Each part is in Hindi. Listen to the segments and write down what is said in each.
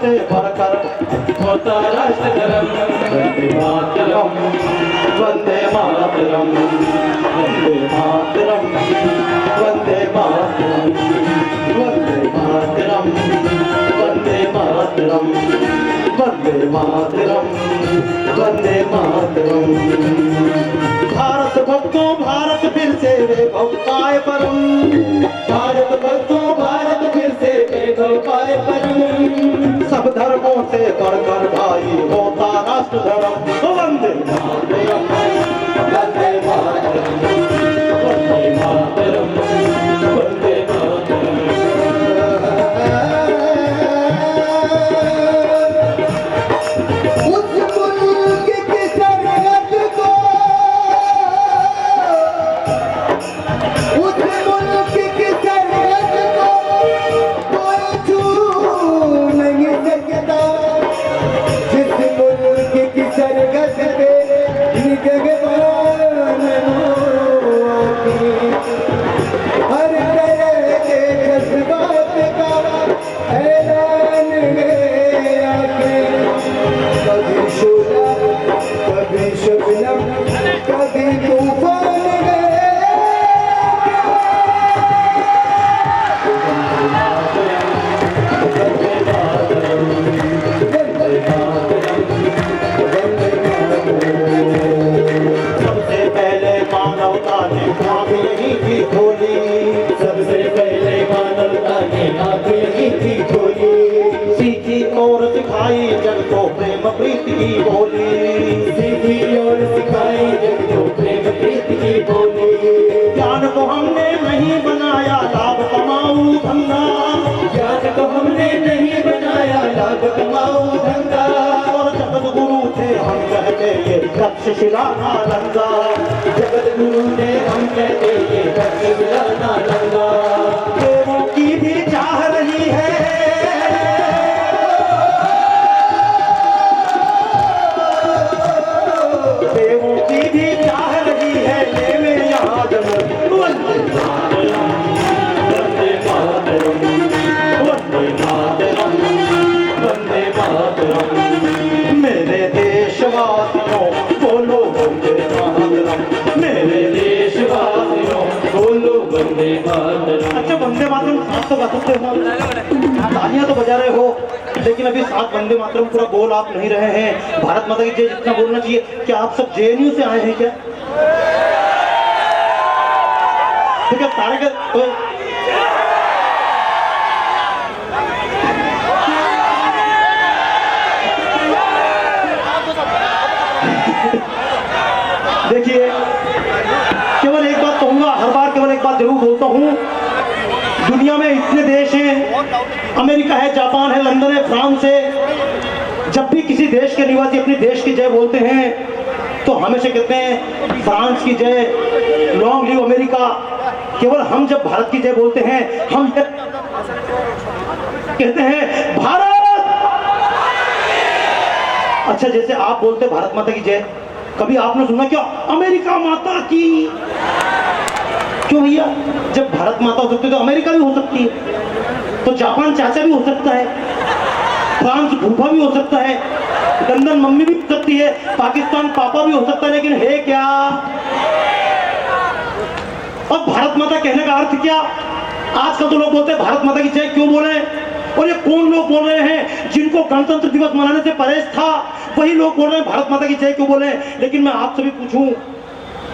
से भरकर होता राष्ट्र धर्म। वंदे मातरम, वंदे मातरम, वंदे मातरम, वंदे मातरम, वंदे मातरम, वंदे मातरम, वंदे मातरम, वंदे मातरम। भारत भक्तों भारत फिर से वैभव पाए परम। भारत भक्तों भारत फिर से वैभव पाए परम। सब धर्मों से बढ़कर भाई होता राष्ट्र धर्म। वंदे मातरम, वंदे मातरम, वंदे मातरम, वंदे मातरम। उस मुल्क की सरहद को, उस मुल्क की सरहद को कोई छू नहीं सकता। जिस मुल्क की सरहद पे निगहबान होती, हर तरह के जज्बात का ऐलान है आके। कभी शोला, कभी शबनम, कभी तूफान है। सबसे पहले मानवता ने आँख यही थी खोली। सबसे पहले मानवता ने आँख यही थी खोली। सीखी और सिखाई जग को प्रेम प्रीति की बोली। सीखी और सिखाई जग को प्रेम प्रीति की बोली। ज्ञान को हमने नहीं बनाया लाभ कमाऊ धंधा। ज्ञान को हमने नहीं बनाया लाभ कमाऊ धंधा। और जगत गुरु थे हम कहते ये तक्षशिला नालंदा। जगत गुरु थे हम कहते ये तक्षशिला नालंदा। देवों की भी चाह रही है, देवों की भी चाह रही है लेवे यहाँ जन्म। वंदे मातरम, वंदे मातरम, वंदे मातरम, वंदे मातरम। मेरे देशवासियों बोलो वंदे मातरम। मेरे देशवासियों बोलो वंदे मातरम। अच्छा, वंदे मातरम साथ तो गा सकते हो, तालियां तो बजा रहे हो, लेकिन अभी साथ वंदे मातरम पूरा बोल आप नहीं रहे हैं। भारत माता की जय जितना बोलना चाहिए। क्या आप सब जेएनयू से आए हैं क्या? ठीक है, सारे के तो देखिए, केवल एक बात कहूंगा, हर बार केवल एक बात जरूर बोलता हूं। दुनिया में इतने देश हैं, अमेरिका है, जापान है, लंदन है, फ्रांस है। जब भी किसी देश के निवासी अपने देश की जय बोलते हैं तो हमेशा कहते हैं फ्रांस की जय, लॉन्ग लिव अमेरिका। केवल हम जब भारत की जय बोलते हैं हम कहते हैं भारत। अच्छा, जैसे आप बोलते भारत माता की जय, कभी आपने सुना क्या अमेरिका माता की? क्यों भैया? जब भारत माता हो सकती है तो अमेरिका भी हो सकती है, तो जापान चाचा भी हो सकता है, फ्रांस फूफा भी हो सकता है, लंदन मम्मी भी हो सकती है, पाकिस्तान पापा भी हो सकता है। लेकिन है क्या? अब भारत माता कहने का अर्थ क्या? आजकल तो लोग बोलते हैं भारत माता की जय क्यों बोले, और ये कौन लोग बोल रहे हैं जिनको गणतंत्र दिवस मनाने से परहेज था, वही लोग बोल रहे हैं भारत माता की जय क्यों बोले। लेकिन मैं आपसे भी पूछूं,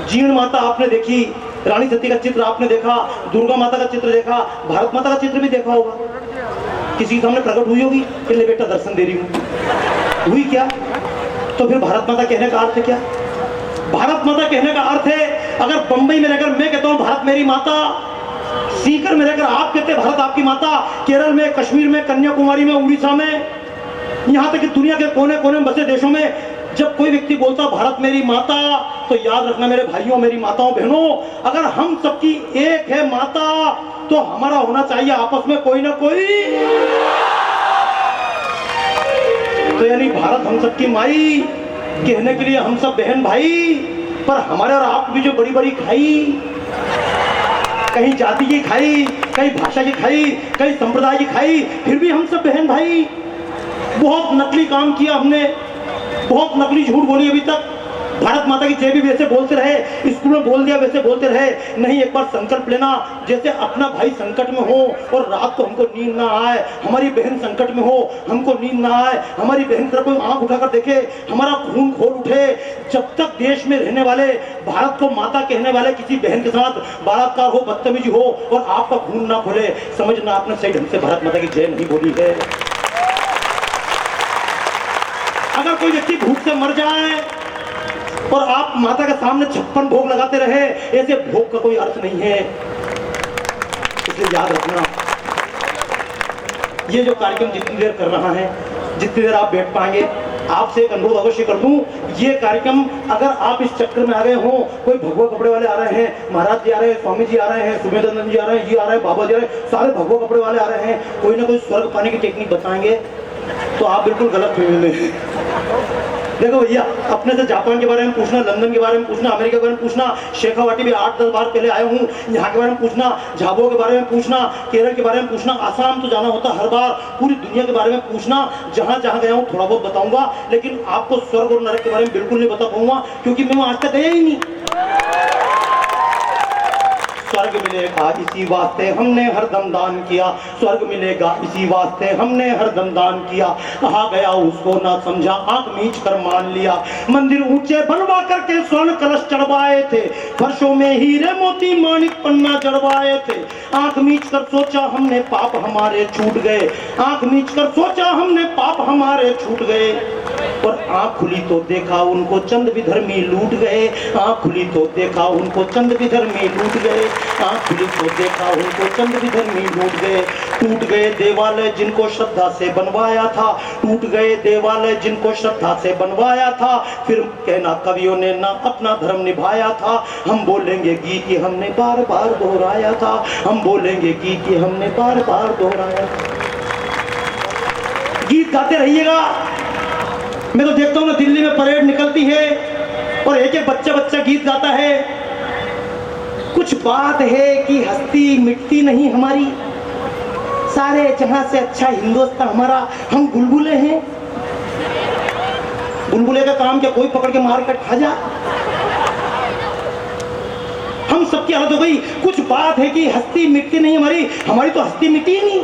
जीण माता आपने देखी, रानी सती का चित्र आपने देखा, दुर्गा माता का चित्र देखा, भारत माता का चित्र भी देखा होगा। किसी के सामने प्रकट हुई होगी कि ले बेटा दर्शन दे रही हूँ, हुई क्या? तो फिर भारत माता कहने का अर्थ क्या? भारत माता कहने का अर्थ है, अगर बंबई में रहकर मैं कहता हूँ भारत मेरी माता, सीकर में रहकर आप कहते हैं भारत आपकी माता, केरल में, कश्मीर में, कन्याकुमारी में, उड़ीसा में, यहाँ तक कि दुनिया के कोने कोने में बसे देशों में जब कोई व्यक्ति बोलता भारत मेरी माता, तो याद रखना मेरे भाइयों, मेरी माताओं, बहनों, अगर हम सबकी एक है माता तो हमारा होना चाहिए आपस में कोई ना कोई। तो यानी भारत हम सबकी माई, कहने के लिए हम सब बहन भाई, पर हमारे और आप भी जो बड़ी बड़ी खाई, कहीं जाति की खाई, कहीं भाषा की खाई, कहीं संप्रदाय की खाई, फिर भी हम सब बहन भाई। बहुत नकली काम किया हमने, बहुत नकली झूठ बोली अभी तक। भारत माता की जय भी वैसे बोलते रहे, स्कूल में बोल दिया वैसे बोलते रहे। नहीं, एक बार संकल्प लेना, जैसे अपना भाई संकट में हो और रात को हमको नींद ना आए, हमारी बहन संकट में हो, हमको नींद ना आए, हमारी बहन तरफ कोई आंख उठाकर देखे, हमारा खून खोल उठे। जब तक देश में रहने वाले, भारत को माता कहने वाले किसी बहन के साथ बलात्कार हो, बदतमीजी हो और आपका खून ना खोले, समझना आपने सही ढंग से भारत माता की जय नहीं बोली है। अगर कोई व्यक्ति भूख से मर जाए और आप माता के सामने 56 भोग लगाते रहे, ऐसे भोग का कोई अर्थ नहीं है। इसलिए याद रखना, ये जो कार्यक्रम जितनी देर कर रहा है, जितनी देर आप बैठ पाएंगे, आपसे एक अनुरोध अवश्य कर दूं, ये कार्यक्रम अगर आप इस चक्कर में आ गए हो, कोई भगवा कपड़े वाले आ रहे हैं, महाराज जी आ रहे हैं, स्वामी जी आ रहे हैं, सुमेधानंद जी आ रहे हैं, ये आ रहे हैं, बाबा जी आ रहे हैं, सारे भगवा कपड़े वाले आ रहे हैं, कोई ना कोई स्वर्ग पाने की टेक्निक बताएंगे, तो आप बिल्कुल गलत फहमी में। देखो भैया, अपने से जापान के बारे में पूछना, लंदन के बारे में पूछना, अमेरिका के बारे में पूछना, शेखावाटी भी 8-10 बार पहले आया हूँ, यहाँ के बारे में पूछना, झाबुआ के बारे में पूछना, केरल के बारे में पूछना, आसाम तो जाना होता हर बार, पूरी दुनिया के बारे में पूछना। जहाँ जहाँ गया हूँ थोड़ा बहुत बताऊंगा, लेकिन आपको स्वर्ग और नरक के बारे में बिल्कुल नहीं बता पाऊंगा, क्योंकि मैं वहाँ आज तक गया ही नहीं। स्वर्ग मिलेगा इसी वास्ते हमने हरदम दान किया, स्वर्ग मिलेगा इसी वास्ते हमने हरदम दान किया। कहा गया उसको ना समझा, आंख मीच कर मान लिया। मंदिर ऊंचे बनवा करके स्वर्ण कलश चढ़वाए थे, फर्शों में हीरे मोती माणिक पन्ना चढ़वाए थे। आंख मीच कर सोचा हमने पाप हमारे छूट गए, आंख मीच कर सोचा हमने पाप हमारे छूट गए। और आंख खुली तो देखा उनको चंद विधर्मी लूट गए, आंख खुली तो देखा उनको चंद विधर्मी लूट गए, आंख खुली तो देखा उनको चंद विधर्मी लूट गए। टूट गए देवालय जिनको श्रद्धा से बनवाया था, टूट गए देवालय जिनको श्रद्धा से बनवाया था। फिर कहना कवियों ने ना अपना धर्म निभाया था। हम बोलेंगे गीत ये हमने बार बार दोहराया था, हम बोलेंगे गीत ये हमने बार बार दोहराया था। गीत गाते रहिएगा। मैं तो देखता हूँ ना, दिल्ली में परेड निकलती है और एक एक बच्चा गीत गाता है। कुछ बात है कि हस्ती मिटती नहीं हमारी, सारे जहां से अच्छा हिंदुस्तान हमारा। हम बुलबुले हैं, बुलबुले का काम क्या कोई पकड़ के मार कर खा जा। हम सबकी हालत हो गई। कुछ बात है कि हस्ती मिटती नहीं हमारी, हमारी तो हस्ती मिटी ही नहीं।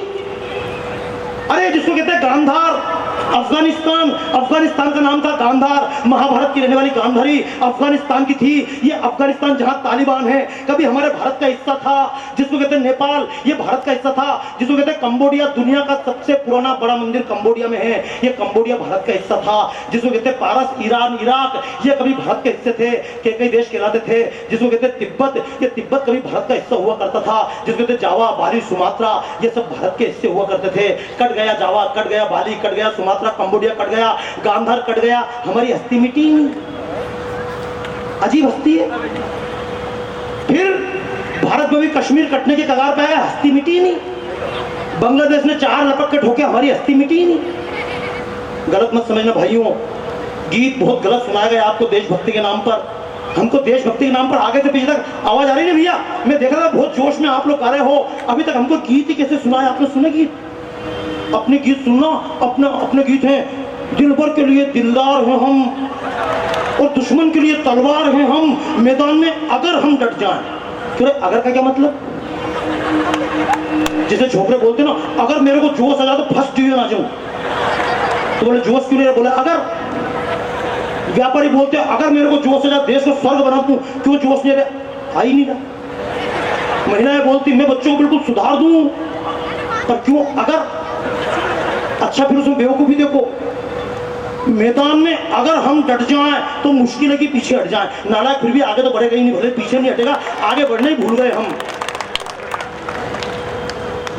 अरे जिसको कहते हैं गांधार, अफगानिस्तान का नाम था गांधार, महाभारत की रहने वाली गांधारी अफगानिस्तान की थी। ये अफगानिस्तान जहां तालिबान है, कभी हमारे भारत का हिस्सा था। जिसको कहते हैं नेपाल, ये भारत का हिस्सा था। जिसको कहते हैं कंबोडिया, दुनिया का सबसे पुराना बड़ा मंदिर कंबोडिया में है, ये कंबोडिया भारत का हिस्सा था। जिसको कहते हैं पारस, ईरान, इराक, ये कभी भारत के हिस्से थे, कई देश कहलाते थे। जिसको कहते हैं तिब्बत, ये तिब्बत कभी भारत का हिस्सा हुआ करता था। जिसको कहते हैं जावा, बाली, सुमात्रा, ये सब भारत के हिस्से हुआ करते थे। कट गया जावा, कट गया बाली, कट गया सुमात्रा, कंबोडिया कट गया, गांधार कट गया, हमारी हस्ती मिटी नहीं। अजीब हस्ती है। फिर भारत में भी कश्मीर कटने के कगार पे आया, हस्ती मिटी नहीं। बांग्लादेश ने 4 लपक के ठोके, हमारी हस्ती मिटी नहीं। गलत मत समझना भाइयों, गीत बहुत गलत सुनाया गया आपको देशभक्ति के नाम पर। हमको देशभक्ति के नाम पर आगे से पीछे तक आवाज आ रही है भैया। मैं देख रहा था बहुत जोश में आप लोग आ रहे हो, अभी तक हमको गीत ही कैसे सुनाया। आपने सुने गीत? अपने गीत सुनना, अपने गीत हैं। दिल भर के लिए दिलदार हैं हम और दुश्मन के लिए तलवार हैं हम, मैदान में अगर हम डट जाएं। तो अगर का क्या मतलब? जैसे छोकरे बोलते ना, अगर मेरे को जोश आ जाए तो फर्स्ट डिवीजन आ जाऊं, तो बोले जोश क्यों नहीं? बोले अगर। व्यापारी बोलते अगर मेरे को जोश आ जाए देश को स्वर्ग बना दूं, क्यों जोश नहीं आ ही नहीं रहा। महिलाएं बोलती मैं बच्चों को बिल्कुल सुधार दूं, पर क्यों अगर? अच्छा, फिर उसमें बेवकूफी देखो। मैदान में अगर हम डट जाएं तो मुश्किल है कि पीछे हट जाएं। नालायक फिर भी आगे तो बढ़ेगा ही नहीं, भले पीछे नहीं हटेगा, आगे बढ़ना ही भूल गए हम।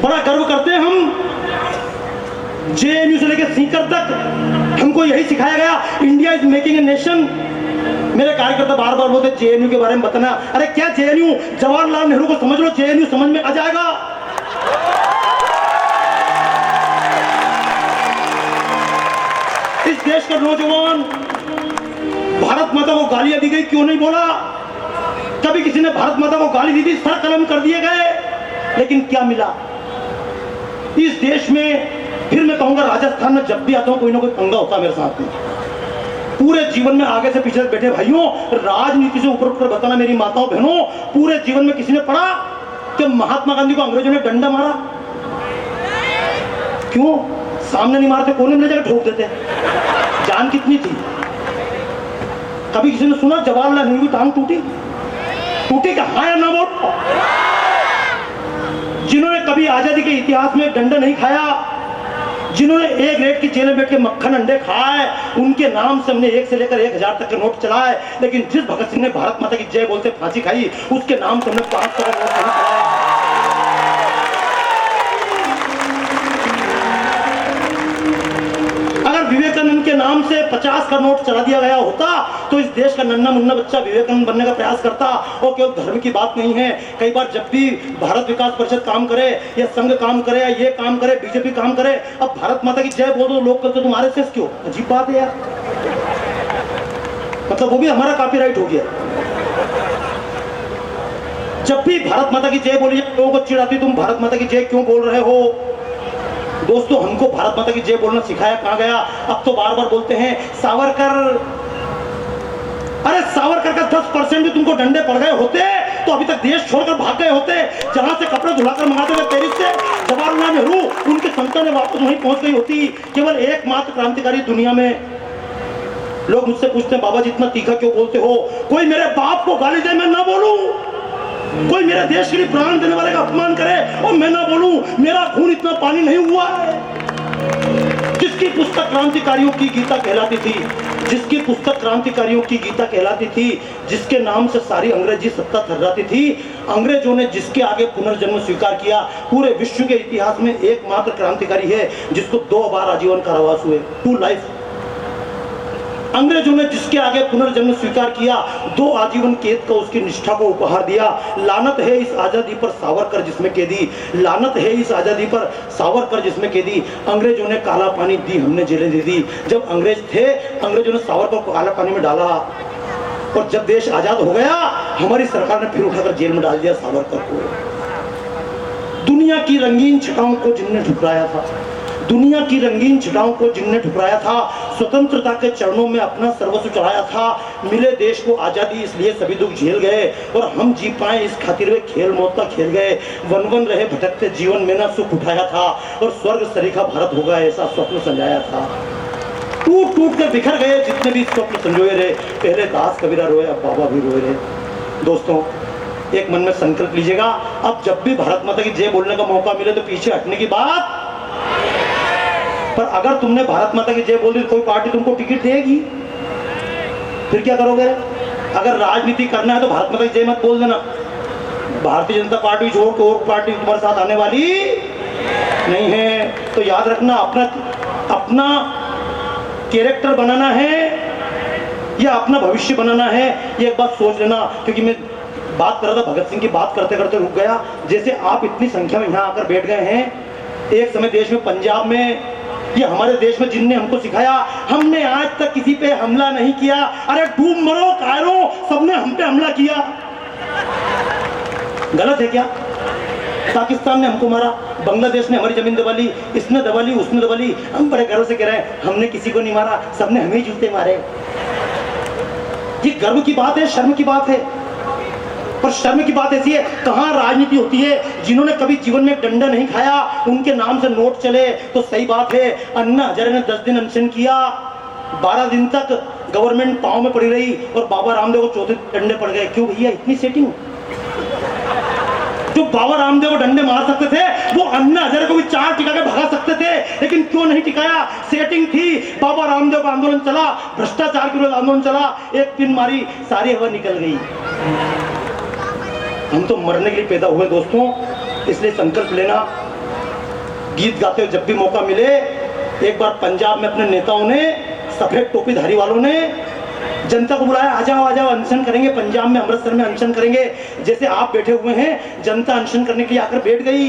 बड़ा गर्व करते हैं हम। जेएनयू से लेकर सीकर तक हमको यही सिखाया गया, India is making a nation. मेरे कार्यकर्ता बार बार बोलते जेएनयू के बारे में बताना। अरे क्या जेएनयू? जवाहरलाल नेहरू को समझ लो, जेएनयू समझ में आ जाएगा। नौजवान भारत माता को गालियां दी गई, क्यों नहीं बोला? कभी किसी ने भारत माता को गाली दी थी, सर कलम कर दिए गए, लेकिन क्या मिला? इस देश में फिर मैं कहूंगा, राजस्थान में जब भी आता हूं कोई ना कोई पंगा होता है मेरे साथ में। पूरे जीवन में आगे से पीछे बैठे भाइयों, राजनीति से ऊपर उठकर बताना मेरी माताओं बहनों, पूरे जीवन में किसी ने पढ़ा कि महात्मा गांधी को अंग्रेजों ने डंडा मारा? क्यों? सामने नहीं मारते, कोने में ले जाकर ठोक देते। जान कितनी थी? कभी किसी ने सुना जवाहरलाल नेहरू की टांग टूटी? टूटी का हाँ या ना बोलो? जिन्होंने कभी आजादी के इतिहास में डंडा नहीं खाया, जिन्होंने एक रेट की जेल में बैठ के मक्खन अंडे खाए, उनके नाम से हमने 1 से लेकर 1000 तक के नोट चलाए, लेकिन जिस भगत सिंह ने भारत माता की जय बोलते फांसी खाई, उसके नाम से हमने 500 का नोट नहीं चलाया। अगर विवेकानंद के नाम से 50 का नोट चला दिया गया होता तो इस देश का नन्ना मुन्ना बच्चा विवेकानंद बनने का प्रयास करता। और केवल धर्म की बात नहीं है, कई बार जब भी भारत विकास परिषद काम करे या संघ काम करे या ये काम करे, बीजेपी काम करे, अब भारत माता की जय बोल दो लोग कहते तुम RSS क्यों? अजीब बात है यार, मतलब वो भी हमारा कॉपीराइट हो गया। जब भी भारत माता की जय बोली लोगों को चिढ़ाती, तुम भारत माता की जय क्यों बोल रहे हो? दोस्तों, हमको भारत माता की जय बोलना सिखाया कहां गया? अब तो बार बार बोलते हैं सावरकर। अरे सावरकर का 10% भी तुमको डंडे पड़ गए होते तो अभी तक देश छोड़कर भाग गए होते। जहां से कपड़े धुलाकर मंगाते थे पेरिस से, जवाहरलाल नेहरू, उनकी संतानें वापस वहीं पहुंच गई होती। केवल एकमात्र क्रांतिकारी दुनिया में। लोग मुझसे पूछते हैं बाबा जी इतना तीखा क्यों बोलते हो? कोई मेरे बाप को गाली दे मैं ना बोलूं, कोई मेरे देश के लिए प्राण देने वाले का अपमान करे और मैं ना बोलूं, मेरा खून इतना पानी नहीं हुआ है। जिसकी पुस्तक क्रांतिकारियों की गीता कहलाती थी, जिसकी पुस्तक क्रांतिकारियों की गीता कहलाती थी, जिसके नाम से सारी अंग्रेजी सत्ता थर्राती थी, अंग्रेजों ने जिसके आगे पुनर्जन्म स्वीकार किया, पूरे विश्व के इतिहास में एकमात्र क्रांतिकारी है जिसको 2 बार आजीवन कारावास हुए, 2 लाइफ। अंग्रेजों ने जिसके आगे पुनर्जन्म स्वीकार किया, 2 आजीवन कैद का उसकी निष्ठा को उपहार दिया। लानत है इस आजादी पर सावरकर जिसमें कैदी, लानत है इस आजादी पर सावरकर जिसमें कैदी। अंग्रेजों ने काला पानी दी, हमने जेलें दे दी। जब अंग्रेज थे, अंग्रेजों ने सावरकर को काला पानी में डाला, और जब देश आजाद हो गया, हमारी सरकार ने फिर उठाकर जेल में डाल दिया सावरकर को। दुनिया की रंगीन छटाओं को जिनने ठुकराया था, दुनिया की रंगीन छटाओं को जिनने ठुकराया था, स्वतंत्रता के चरणों में अपना सर्वस्व चढ़ाया था। मिले देश को आजादी इसलिए सभी दुख झेल गए, और हम जी पाए इस खातिर वे खेल मौत का खेल गए। वन वन रहे भटकते जीवन में ना सुख उठाया था, और स्वर्ग सरीखा भारत होगा ऐसा स्वप्न संजाया था। टूट टूट के बिखर गए जितने भी स्वप्न संजोए रहे, पहले दास कबीरा रोए अब बाबा भी रोए रहे। दोस्तों, एक मन में संकल्प लीजिएगा, अब जब भी भारत माता की जय बोलने का मौका मिले तो पीछे हटने की बात। पर अगर तुमने भारत माता की जय बोल दी, कोई पार्टी तुमको टिकट देगी, फिर क्या करोगे? अगर राजनीति करना है तो भारत माता की जय मत बोल देना। भारतीय जनता पार्टी छोड़ के और पार्टी तुम्हारे साथ आने वाली नहीं है। तो याद रखना, अपना कैरेक्टर बनाना है या अपना भविष्य बनाना है, ये एक बात सोच लेना। क्योंकि मैं बात कर रहा था भगत सिंह की, बात करते करते रुक गया। जैसे आप इतनी संख्या में यहाँ आकर बैठ गए हैं, एक समय देश में, पंजाब में, ये हमारे देश में जिनने हमको सिखाया, हमने आज तक किसी पे हमला नहीं किया। अरे डूब मरो कायरो, सबने हम पे हमला किया। गलत है क्या? पाकिस्तान ने हमको मारा, बांग्लादेश ने हमारी जमीन दबा ली, इसने दबा ली, उसने दबा ली। हम बड़े गर्व से कह रहे हैं हमने किसी को नहीं मारा, सबने हमें ही जूते मारे। ये गर्व की बात है, शर्म की बात है। पर शर्म की बात ऐसी है, कहाँ राजनीति होती है? जिन्होंने कभी जीवन में डंडा नहीं खाया, उनके नाम से नोट चले तो सही बात है। अन्ना हजारे ने 10 दिन अनशन किया, 12 दिन तक गवर्नमेंट पांव में पड़ी रही, और बाबा रामदेव को 4थे डंडे पड़ गए। क्यों भैया इतनी सेटिंग? जो बाबा रामदेव को डंडे मार सकते थे, वो अन्ना हजारे को भी 4 टिका के भगा सकते थे, लेकिन क्यों नहीं टिकाया? सेटिंग थी। बाबा रामदेव का आंदोलन चला, भ्रष्टाचार के विरुद्ध आंदोलन चला, एक पिन मारी, सारी हवा निकल गई। हम तो मरने के लिए पैदा हुए दोस्तों, इसलिए संकल्प लेना। गीत गाते हुए जब भी मौका मिले, एक बार पंजाब में अपने नेताओं ने, सफेद टोपी धारी वालों ने जनता को बुलाया, आ जाओ आ जाओ, अनशन करेंगे। पंजाब में, अमृतसर में अनशन करेंगे। जैसे आप बैठे हुए हैं, जनता अनशन करने के लिए आकर बैठ गई।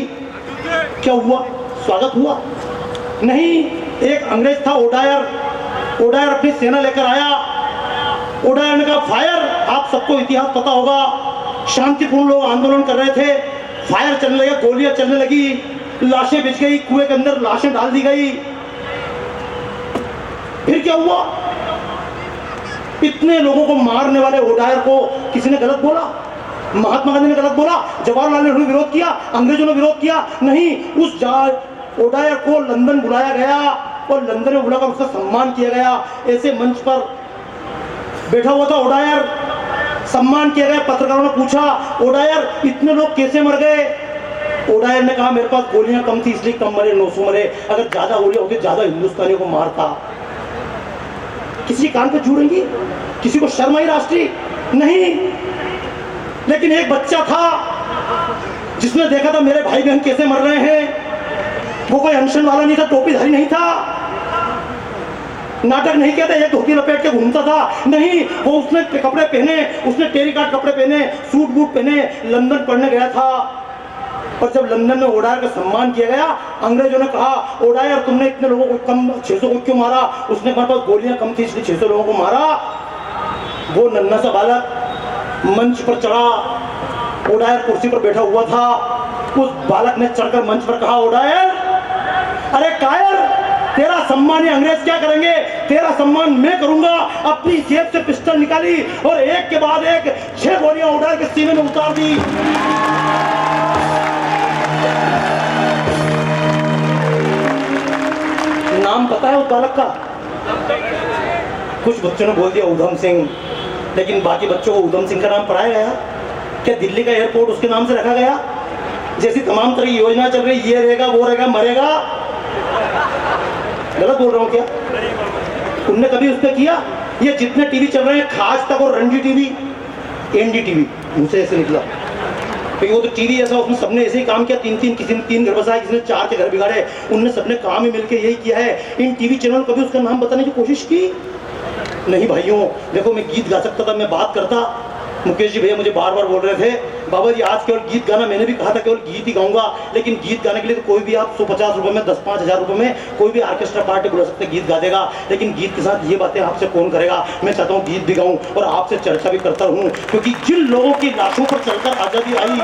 क्या हुआ? स्वागत हुआ नहीं। एक अंग्रेज था ओडायर, ओडायर अपनी सेना लेकर आया। ओडायर ने कहा फायर। आप सबको इतिहास पता होगा, शांतिपूर्ण लोग आंदोलन कर रहे थे, फायर चलने लगा, गोलियां चलने लगी, लाशें बिछ गई, कुएं के अंदर लाशें डाल दी गई। फिर क्या हुआ? इतने लोगों को मारने वाले ओडायर को किसी ने गलत बोला? महात्मा गांधी ने गलत बोला? जवाहरलाल नेहरू ने विरोध किया? अंग्रेजों ने विरोध किया? नहीं। उस ओडायर को लंदन बुलाया गया और लंदन में बुलाकर उसका सम्मान किया गया। ऐसे मंच पर बैठा हुआ था ओडायर, सम्मान किया गया। पत्रकारों ने पूछा, ओडायर इतने लोग कैसे मर गए? ओडायर ने कहा, मेरे पास गोलियां कम थी इसलिए कम मरे, 900 मरे। अगर ज्यादा गोलियां होती ज्यादा हिंदुस्तानियों को मारता। किसी कान पे जुड़ेंगी? किसी को शर्म आई राष्ट्रीय? नहीं। लेकिन एक बच्चा था जिसने देखा था मेरे भाई बहन कैसे मर रहे हैं। वो कोई अनशन वाला नहीं था, टोपीधारी नहीं था, नाटक नहीं कहते, एक धोती लपेट के घूमता था। नहीं, वो उसने कपड़े पहने, उसने टेरिकॉट कपड़े पहने, सूट बूट पहने, लंदन पढ़ने गया था। और जब लंदन में ओडायर का सम्मान किया गया, अंग्रेजों ने कहा, ओडायर तुमने इतने लोगों को कम 600 को क्यों मारा? उसने हमारे पास गोलियां कम थी इसलिए 600 लोगों को मारा। वो नन्हा सा बालक मंच पर चढ़ा, ओडायर कुर्सी पर बैठा हुआ था। उस बालक ने चढ़कर मंच पर कहा, ओडायर अरे कायर, तेरा सम्मान ये अंग्रेज क्या करेंगे, तेरा सम्मान मैं करूंगा। अपनी जेब से पिस्टल निकाली और एक के बाद एक 6 गोलियां ओडायर के सीने में उतार दी। नाम पता है उस बालक का? कुछ बच्चों ने बोल दिया उधम सिंह, लेकिन बाकी बच्चों को उधम सिंह का नाम पढ़ाया गया? क्या दिल्ली का एयरपोर्ट उसके नाम से रखा गया? जैसी तमाम तरह की योजना चल रही, ये रहेगा वो रहेगा, मरेगा। गलत बोल रहा हूं क्या? उनने कभी उस पर किया? ये जितने टीवी चल रहे हैं, खास तक और रणजी टीवी, एनडीटीवी, मुझसे ऐसे निकला, वो तो टीवी ऐसा, उसमें सबने ऐसे ही काम किया। किसी ने 3 घर बसाए, किसी ने 4 के घर बिगाड़े, उनने सबने काम ही मिलकर यही किया है। इन टीवी चैनल कभी उसका नाम बताने की कोशिश की? नहीं भाइयों, देखो मैं गीत गा सकता था, मैं बात करता। मुकेश जी भैया मुझे बार बार बोल रहे थे, बाबा जी आज केवल गीत गाना, मैंने भी कहा था केवल गीत ही गाऊंगा, लेकिन गीत गाने के लिए तो कोई भी आप 150 रुपए में, 10-5 हजार रुपए में कोई भी ऑर्केस्ट्रा पार्टी बुला सकते, गीत गा देगा। लेकिन गीत के साथ ये बातें आपसे कौन करेगा? मैं चाहता हूँ गीत भी गाऊं और आपसे चर्चा भी करता रहूं, क्योंकि जिन लोगों की लाशों पर चलकर आजादी आई,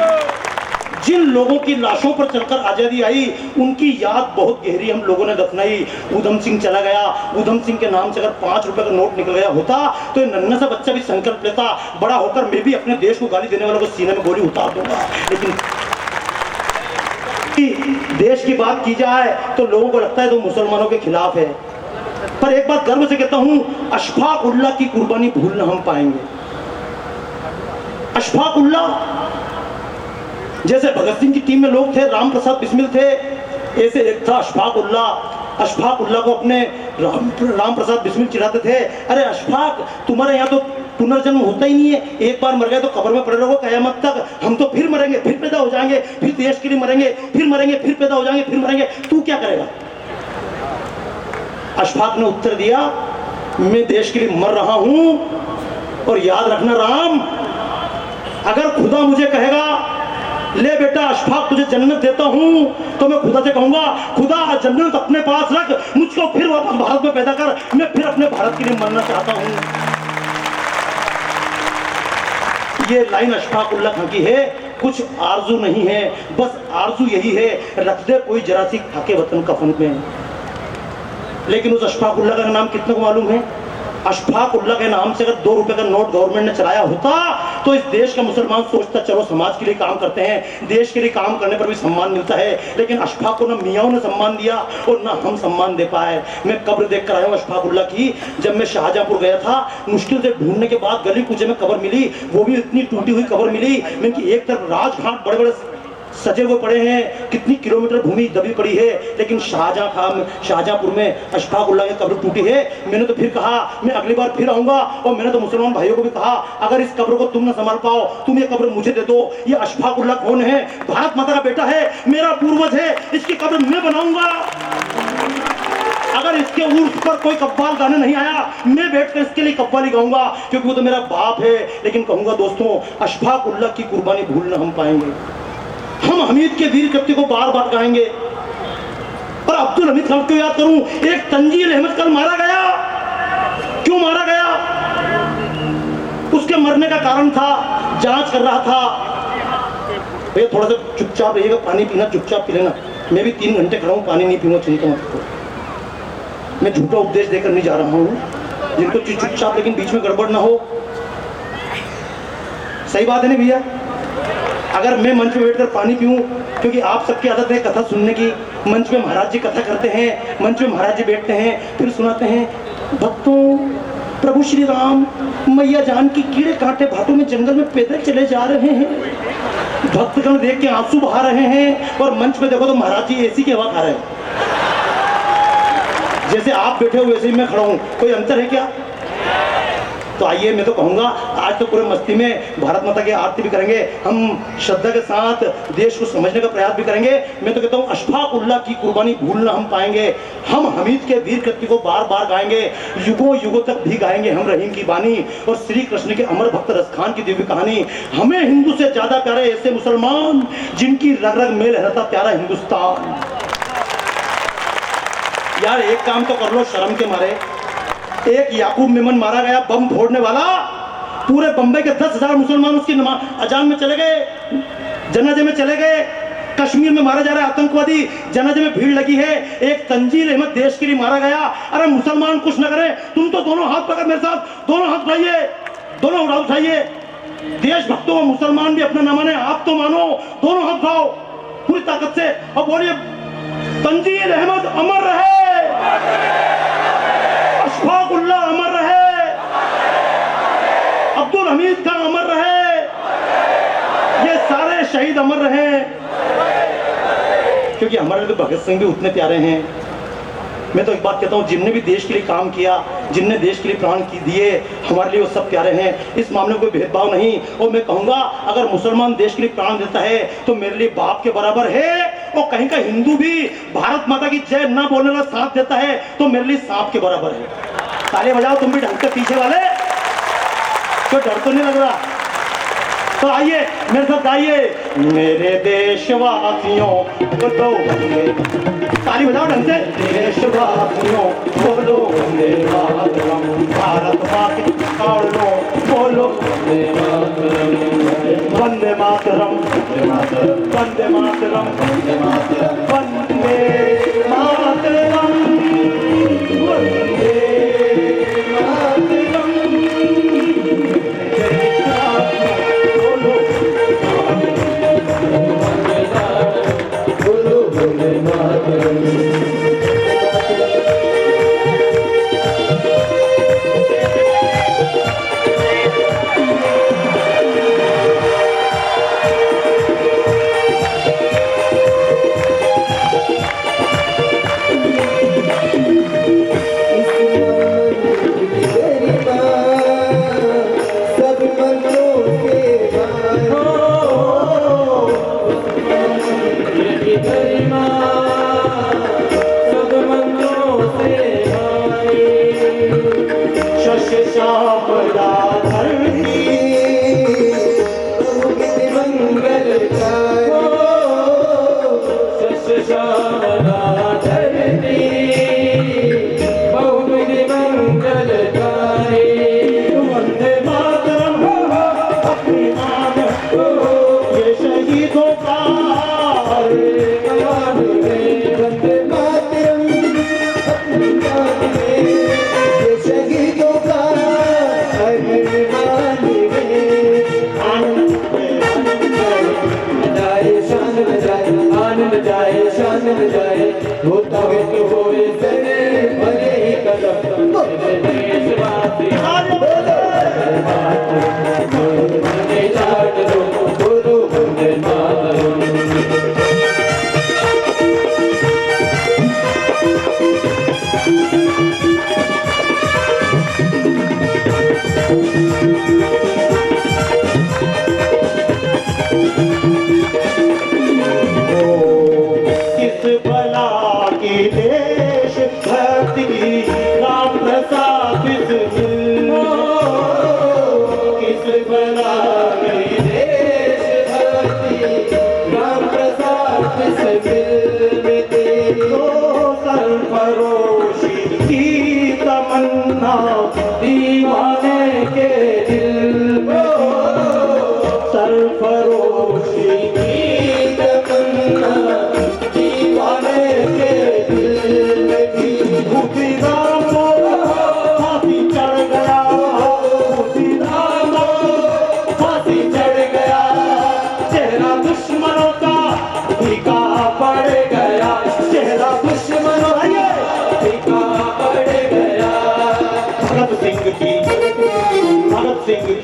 जिन लोगों की लाशों पर चलकर आजादी आई, उनकी याद बहुत गहरी हम लोगों ने दफनाई। उधम सिंह चला गया, उधम सिंह के नाम से अगर 5 रुपए का नोट निकल गया होता तो नन्हा सा बच्चा भी संकल्प लेता, बड़ा होकर मैं भी अपने देश को गाली देने वालों को सीने में गोली उतार दूंगा। लेकिन देश की बात की जाए तो लोगों को लगता है तो मुसलमानों के खिलाफ है। पर एक बात गर्व से कहता हूं, अशफाक उल्लाह की कुर्बानी भूल ना हम पाएंगे। अशफाक उल्लाह जैसे भगत सिंह की टीम में लोग थे, राम प्रसाद बिस्मिल थे, ऐसे एक था अशफाक उल्लाह। अशफाक उल्लाह को अपने राम प्रसाद बिस्मिल चिढ़ाते थे, अरे अशफाक तुम्हारे यहाँ तो पुनर्जन्म होता ही नहीं है, एक बार मर गए तो कब्र में पड़े रहोगे कयामत तक, हम तो फिर मरेंगे, फिर पैदा हो जाएंगे, फिर देश के लिए मरेंगे, फिर पैदा हो जाएंगे, फिर मरेंगे, तू क्या करेगा? अशफाक ने उत्तर दिया, मैं देश के लिए मर रहा हूं, और याद रखना राम, अगर खुदा मुझे कहेगा ले बेटा अशफाक तुझे जन्नत देता हूं, तो मैं खुदा से कहूंगा, खुदा जन्नत अपने पास रख, मुझको फिर वापस भारत में पैदा कर, मैं फिर अपने भारत के लिए मरना चाहता हूं। ये लाइन अशफाक उल्लाह खां की है, कुछ आरजू नहीं है, बस आरजू यही है, रख दे कोई जरा सी खाके वतन कफन में। लेकिन उस अशफाक उल्लाह का नाम कितने को मालूम है? अशफाक उल्लाह के नाम से अगर 2 रुपए का नोट गवर्नमेंट ने चलाया होता तो इस देश का मुसलमान सोचता चलो समाज के लिए काम करते हैं, देश के लिए काम करने पर भी सम्मान मिलता है। लेकिन अशफाक को ना मियाओं ने सम्मान दिया और ना हम सम्मान दे पाए। मैं कब्र देख कर आया हूँ अशफाक उल्लाह की, जब मैं शाहजहांपुर गया था, मुश्किल से ढूंढने के बाद गली कूचे में कब्र मिली, वो भी इतनी टूटी हुई कब्र मिली। मैं कि एक तरफ राजघाट बड़े बड़े सजे हुए पड़े हैं, कितनी किलोमीटर भूमि दबी पड़ी है, लेकिन शाहजहांपुर में अशफाक उल्लाह की कब्र टूटी है। मैंने तो फिर कहा मैं अगली बार फिर आऊंगा, और मैंने तो मुसलमान भाइयों को भी कहा, अगर इस कब्र को तुम न संभाल पाओ, तुम ये कब्र मुझे दे दो। ये अशफाक उल्लाह कौन है? भारत माता का बेटा है, मेरा पूर्वज है, इसकी कब्र मैं बनाऊंगा। अगर इसके उर्स पर कोई कव्वाल गाने नहीं आया, मैं बैठकर इसके लिए कव्वाली गाऊंगा, क्योंकि वो तो मेरा बाप है। लेकिन कहूंगा दोस्तों, अशफाक उल्लाह की कुर्बानी भूल ना हम पाएंगे। हम हमीद के वीर कृत्य को बार बार गाएंगे। और अब्दुल हमीद खान को याद करूं, एक तंजील अहमद कल मारा गया, क्यों मारा गया? उसके मरने का कारण था, जांच कर रहा था। भैया थोड़ा सा चुपचाप रहिएगा, पानी पीना चुपचाप पी लेना। मैं भी 3 घंटे खड़ा हूँ, पानी नहीं पीऊंगा, चिंता मत करो। मैं झूठा उपदेश देकर नहीं जा रहा हूँ, जिनको चुपचाप लेकिन बीच में गड़बड़ ना हो। सही बात है ना भैया? अगर मैं मंच में बैठकर पानी पीऊं, क्योंकि आप सबकी आदत है कथा सुनने की, मंच में महाराज जी कथा करते हैं, मंच में महाराज जी बैठते हैं, फिर सुनाते हैं, भक्तों प्रभु श्री राम मैया जान की कीड़े कांटे भाटों में जंगल में पैदल चले जा रहे हैं। भक्तगण देख के आंसू बहा रहे हैं, और मंच में देखो तो महाराज जी एसी की हवा खा रहे हैं। जैसे आप बैठे हो वैसे ही मैं खड़ा हूं, कोई अंतर है क्या? तो आइए, मैं तो कहूंगा आज तो पूरे मस्ती में भारत माता की आरती भी करेंगे, हम श्रद्धा के साथ देश को समझने का प्रयास भी करेंगे। मैं तो कहता हूँ अशफाक उल्लाह की कुर्बानी भूलना हम पाएंगे। हम हमीद के वीर कृत्य को बार बार गाएंगे, युगों युगों तक भी गाएंगे हम रहीम की बानी और श्री कृष्ण के अमर भक्त रसखान की दिव्य कहानी। हमें हिंदू से ज्यादा प्यारे ऐसे मुसलमान जिनकी रग रग में लहराता प्यारा हिंदुस्तान। यार एक काम तो कर लो शर्म के मारे। एक याकूब मेमन मारा गया, बम फोड़ने वाला, पूरे बंबई के 10,000 मुसलमान उसकी अजान में चले गए, जनाजे में चले गए। कश्मीर में मारा जा रहा है आतंकवादी, जनाजे में भीड़ लगी है। एक तंजीर अहमद देश के लिए मारा गया। अरे मुसलमान कुछ न करे, तुम तो दोनों हाथ पकड़ मेरे साथ, दोनों हाथ उठाइए, दोनों हाथ उठाइए। देशभक्तों मुसलमान भी अपना न माने, आप तो मानो, दोनों हाथ उठाओ पूरी ताकत से और बोलिए तंजीर अहमद अमर रहे, अशफाक उल्लाह अमर रहे, अब्दुल हमीद खान अमर रहे, ये सारे शहीद अमर रहे। क्योंकि हमारे लिए तो भगत सिंह भी उतने प्यारे हैं। मैं तो एक बात कहता हूँ, जिनने भी देश के लिए काम किया, जिनने देश के लिए प्राण दिए, हमारे लिए वो सब प्यारे हैं। इस मामले में कोई भेदभाव नहीं। और मैं कहूँगा अगर मुसलमान देश के लिए प्राण देता है तो मेरे लिए बाप के बराबर है, और कहीं का हिंदू भी भारत माता की जय ना बोलने वाला सांप देता है तो मेरे लिए सांप के बराबर है। ताली बजाओ तुम भी ढंग से पीछे वाले, तो डर तो नहीं लग रहा? तो आइए मेरे साथ गाइए, मेरे देशवासियों बोलो, ताली बजाओ ढंग से। देशवासियों बोलो वंदे मातरम, भारत माँ की ताड़ो बोलो वंदे मातरम, वंदे मातरम, वंदे मातरम, वंदे मातरम, वंदे मातरम, वंदे मातरम, वंदे किस भला की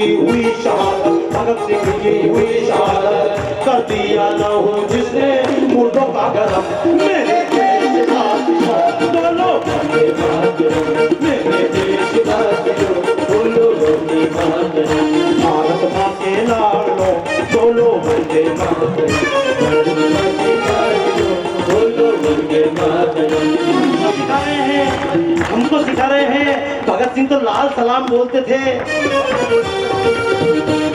की हुई शहादत, भगत सिंह की हुई शहादत, कर दिया लहू जिसने मुर्दों का गरम। मेरे देशवासियों बोलो वंदे मातरम, मेरे देशवासियों बोलो वंदे मातरम, भारत माँ के लाडलो बोलो वंदे मातरम, बोलो वंदे मातरम। सिखा रहे हैं, हमको सिखा रहे हैं। भगत सिंह तो लाल सलाम बोलते थे।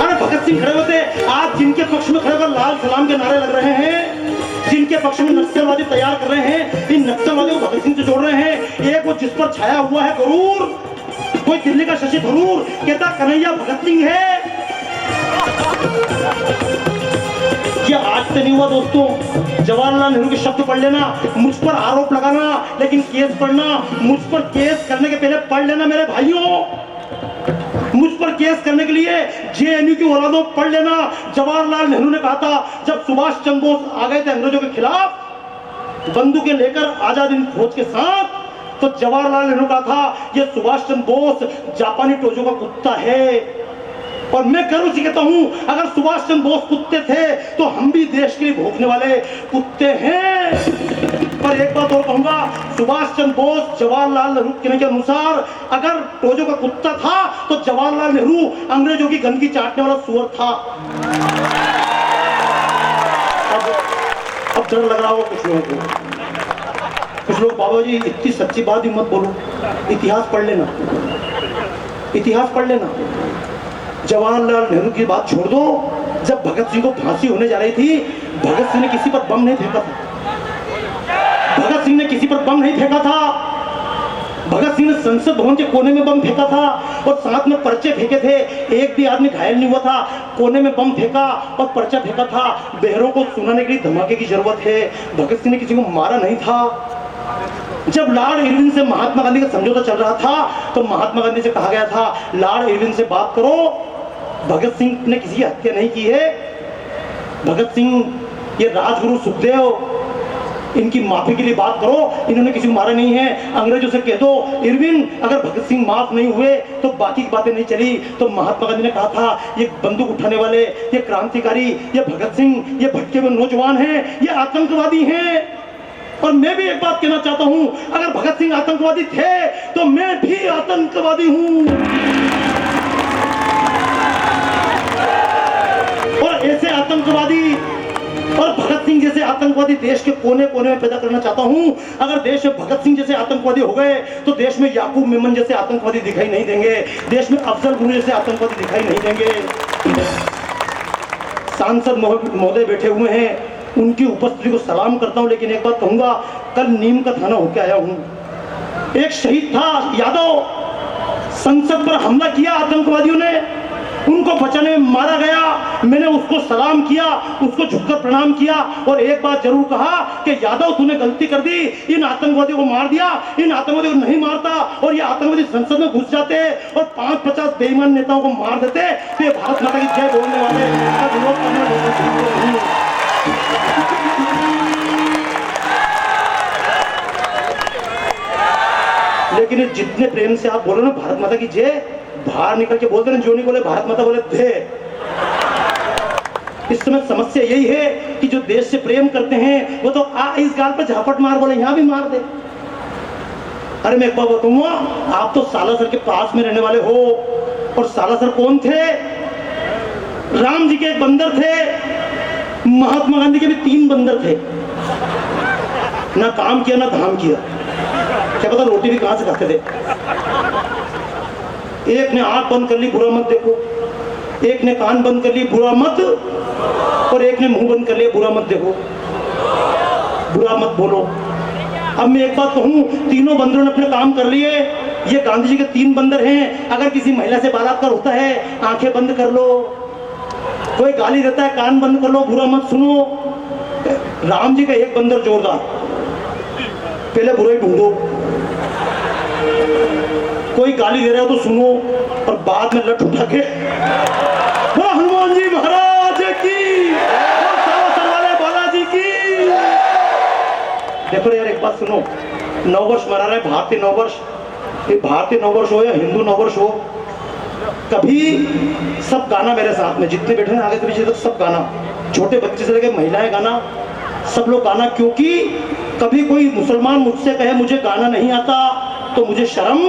अरे भगत सिंह खड़े होते, आज जिनके पक्ष में खड़े होकर लाल सलाम के नारे लग रहे हैं, जिनके पक्ष में नक्सलवादी तैयार कर रहे हैं, इन नक्सलवादियों को भगत सिंह से जोड़ रहे हैं। एक वो जिस पर छाया हुआ है गरूर, कोई दिल्ली का शशि थरूर कहता कन्हैया भगत सिंह है। ये आज से नहीं हुआ दोस्तों। जवाहरलाल नेहरू के शब्द पढ़ लेना, मुझ पर आरोप लगाना, लेकिन केस पढ़ना, मुझ पर केस करने के पहले पढ़ लेना मेरे भाइयों। मुझ पर केस करने के लिए जेएनयू की औलादों पढ़ लेना। जवाहरलाल नेहरू ने कहा था, जब सुभाष चंद्र बोस आ गए थे अंग्रेजों के खिलाफ बंदूकें लेकर आजाद हिंद फौज के साथ, तो जवाहरलाल नेहरू कहा था, ये सुभाष चंद्र बोस जापानी टोजो का कुत्ता है। और मैं गर्व से कहता हूं, अगर सुभाष चंद्र बोस कुत्ते थे तो हम भी देश के लिए भौंकने वाले कुत्ते हैं। पर एक बात और कहूंगा, सुभाष चंद्र बोस जवाहरलाल नेहरू कहने के अनुसार अगर टोजो का कुत्ता था तो जवाहरलाल नेहरू अंग्रेजों की गंदगी चाटने वाला सुअर था। अब डर लग रहा होगा कुछ लोगों को। कुछ लोग, बाबा जी इतनी सच्ची बात ही मत बोलो, इतिहास पढ़ लेना, इतिहास पढ़ लेना। जवाहरलाल नेहरू की बात छोड़ दो, जब भगत सिंह को फांसी होने जा रही थी, भगत सिंह ने किसी पर बम नहीं फेंका था। भगत सिंह ने किसी पर बम नहीं फेंका था। भगत सिंह ने संसद भवन के कोने में बम फेंका था और साथ में पर्चे फेंके थे। एक भी आदमी घायल नहीं हुआ था। कोने में बम फेंका और पर्चा फेंका था। बहरों को सुनाने के लिए धमाके की जरूरत है। भगत सिंह ने किसी को मारा नहीं था। जब लॉर्ड इरविन से महात्मा गांधी का समझौता चल रहा था, तो महात्मा गांधी से कहा गया था, लॉर्ड इरविन से बात करो, भगत सिंह ने किसी की हत्या नहीं की है। भगत सिंह, ये राजगुरु सुखदेव, इनकी माफी के लिए बात करो, इन्होंने किसी को मारा नहीं है। अंग्रेजों से कह दो, इरविन अगर भगत सिंह माफ नहीं हुए तो बाकी की बातें नहीं चली। तो महात्मा गांधी ने कहा था, ये बंदूक उठाने वाले, ये क्रांतिकारी, ये भगत सिंह, ये भटके हुए नौजवान हैं, ये आतंकवादी हैं। और मैं भी एक बात कहना चाहता हूं, अगर भगत सिंह आतंकवादी थे तो मैं भी आतंकवादी हूं। और ऐसे आतंकवादी और भगत सिंह जैसे आतंकवादी देश के कोने कोने में पैदा करना चाहता हूं। अगर देश में भगत सिंह जैसे आतंकवादी हो गए तो देश में याकूब मेमन जैसे आतंकवादी दिखाई नहीं देंगे, देश में अफजल गुरु जैसे आतंकवादी दिखाई नहीं देंगे। सांसद महोदय बैठे हुए हैं, उनकी उपस्थिति को सलाम करता हूं, लेकिन एक बात कहूंगा, कल नीम का थाना होके आया हूं। एक शहीद था यादव, संसद पर हमला किया आतंकवादियों ने, उनको बचाने में मारा गया। मैंने उसको सलाम किया, उसको झुककर प्रणाम किया और एक बात जरूर कहा कि यादव तूने गलती कर दी, इन आतंकवादियों को मार दिया, इन आतंकवादियों को नहीं मारता और ये आतंकवादी संसद में घुस जाते और 5-50 बेईमान नेताओं को मार देते तो ये भारत माता की जय बोलने वाले का विरोध करना। लेकिन जितने प्रेम से आप बोलो ना भारत माता की जय, बाहर निकल के बोलते ना, जो नहीं बोले भारत माता बोले थे। इस समय समस्या यही है कि जो देश से प्रेम करते हैं वो तो इस गाल पर झापट मार बोले यहां भी मार दे। अरे मैं एक बात बताऊंगा, आप तो सालासर के पास में रहने वाले हो। और सालासर कौन थे? राम जी के एक बंदर थे, महात्मा गांधी के भी 3 बंदर थे। ना काम किया ना धाम किया, क्या पता रोटी भी कहां से खाते थे। एक ने आंख बंद कर ली, बुरा मत देखो, एक ने कान बंद कर ली, बुरा मत, और एक ने मुंह बंद कर लिया, बुरा मत देखो, बुरा मत बोलो। अब मैं एक बात कहूं, तीनों बंदरों ने अपने काम कर लिए। ये गांधी जी के 3 बंदर हैं। अगर किसी महिला से बलात्कार होता है, आंखें बंद कर लो। कोई गाली देता है, कान बंद कर लो, बुरा मत सुनो। राम जी का एक बंदर जोरदार, पहले बुराई ढूंढो, कोई गाली दे रहा हो तो सुनो और बाद में लठ उठा के हनुमान जी महाराज की और सालासर वाले बालाजी की। देखो यार एक बात सुनो, नववर्ष मना रहे हैं, भारतीय नववर्ष, ये भारतीय नववर्ष हो या हिंदू नववर्ष हो, कभी सब गाना मेरे साथ में, जितने बैठे हैं आगे से पीछे तक सब गाना, छोटे बच्चे से लेकर महिलाएं गाना, सब लोग गाना। क्योंकि कभी कोई मुसलमान मुझसे कहे मुझे गाना नहीं आता तो मुझे शर्म,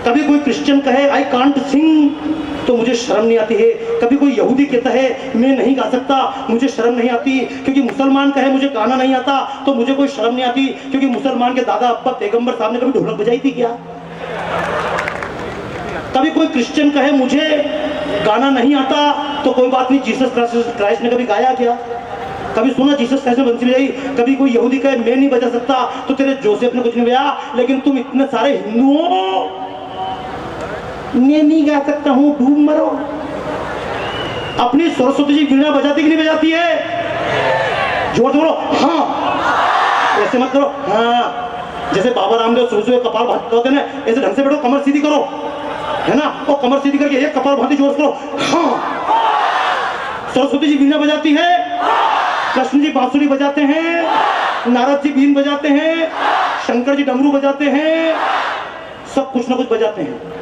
कभी कोई क्रिश्चियन कहे आई कांट सिंग तो मुझे शर्म नहीं आती है, कभी कोई यहूदी कहता है मैं नहीं गा सकता मुझे शर्म नहीं आती, क्योंकि मुसलमान कहे मुझे गाना नहीं आता तो मुझे कोई शर्म नहीं आती, क्योंकि मुसलमान के दादा अब्बा पैगंबर साहब ने कभी ढोलक बजाई थी क्या? कभी कोई क्रिश्चियन कहे मुझे गाना नहीं आता तो कोई बात नहीं, जीसस क्राइस्ट ने कभी गाया क्या? कभी सुना जीसस क्राइस्ट ने बंसी बजाई? कभी कोई यहूदी कहे मैं नहीं बजा सकता तो तेरे जोसेफ ने कुछ नहीं बजाया, लेकिन तुम इतने सारे हिंदुओं मैं नहीं गा सकता हूं, डूब मरो। अपनी सरस्वती जी वीणा बजाती कि नहीं बजाती है? जोर से बोलो हाँ, ऐसे मत करो हाँ, जैसे बाबा रामदेव सुबह सुबह कपाल भाती होते ना, ऐसे ढंग से बैठो, कमर सीधी करो, है ना, और कमर सीधी करके एक कपाल भाती जोर से करो हाँ। सरस्वती जी वीणा बजाती है, कृष्ण जी बांसुरी बजाते हैं, नारद जी बीन बजाते हैं, शंकर जी डमरू बजाते हैं, सब कुछ ना कुछ बजाते हैं।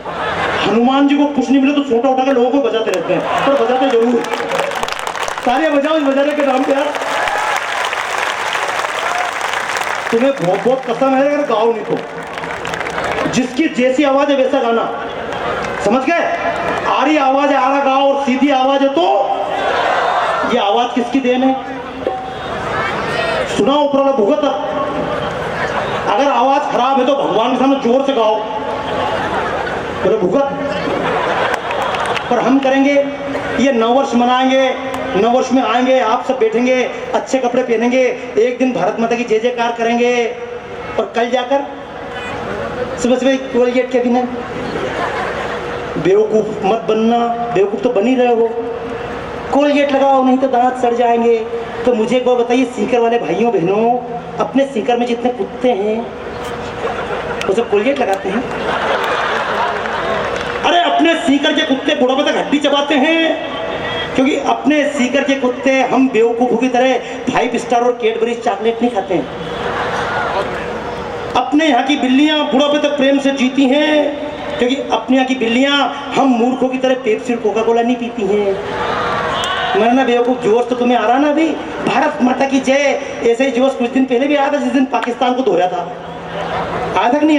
हनुमान जी को कुछ नहीं मिले तो छोटा उठा के लोगों को बजाते रहते हैं, पर बजाते जरूर, सारे बजाओ इस बजाने के नाम पे यार। तुम्हें बहुत बहुत कसम है अगर गाओ नहीं तो, जिसकी जैसी आवाज है वैसा गाना, समझ गए? आड़ी आवाज है आड़ा गाओ और सीधी आवाज है तो ये आवाज किसकी देन है? सुना ऊपर वाला भुगत। अगर आवाज खराब है तो भगवान के सामने जोर से गाओ, अरे भुगत। पर हम करेंगे, ये नववर्ष मनाएंगे, नववर्ष में आएंगे, आप सब बैठेंगे, अच्छे कपड़े पहनेंगे, एक दिन भारत माता की जय जयकार करेंगे, और कल जाकर सुबह सुबह कोलगेट के बिना बेवकूफ मत बनना, बेवकूफ तो बन ही रहे हो, कोलगेट लगाओ नहीं तो दांत सड़ जाएंगे। तो मुझे एक बात बताइए, सीकर वाले भाइयों बहनों, अपने सीकर में जितने कुत्ते हैं वो सब कोलगेट लगाते हैं? अरे अपने सीकर के कुत्ते बुढ़ापे तक हड्डी चबाते हैं, क्योंकि अपने सीकर के कुत्ते हम बेवकूफों की तरह 5 स्टार और कैडबरी चॉकलेट नहीं खाते हैं। अपने यहाँ की बिल्लियां बुढ़ापे तक प्रेम से जीती हैं, क्योंकि अपने यहाँ की बिल्लियां हम मूर्खों की तरह पेप्सी और कोका कोला नहीं पीती हैं। मरना बेवकूफ, जोश तो तुम्हें आ रहा ना अभी, भारत माता की जय, ऐसे ही जोश कुछ दिन पहले भी आया था जिस दिन पाकिस्तान को धोया था, आया था कि नहीं?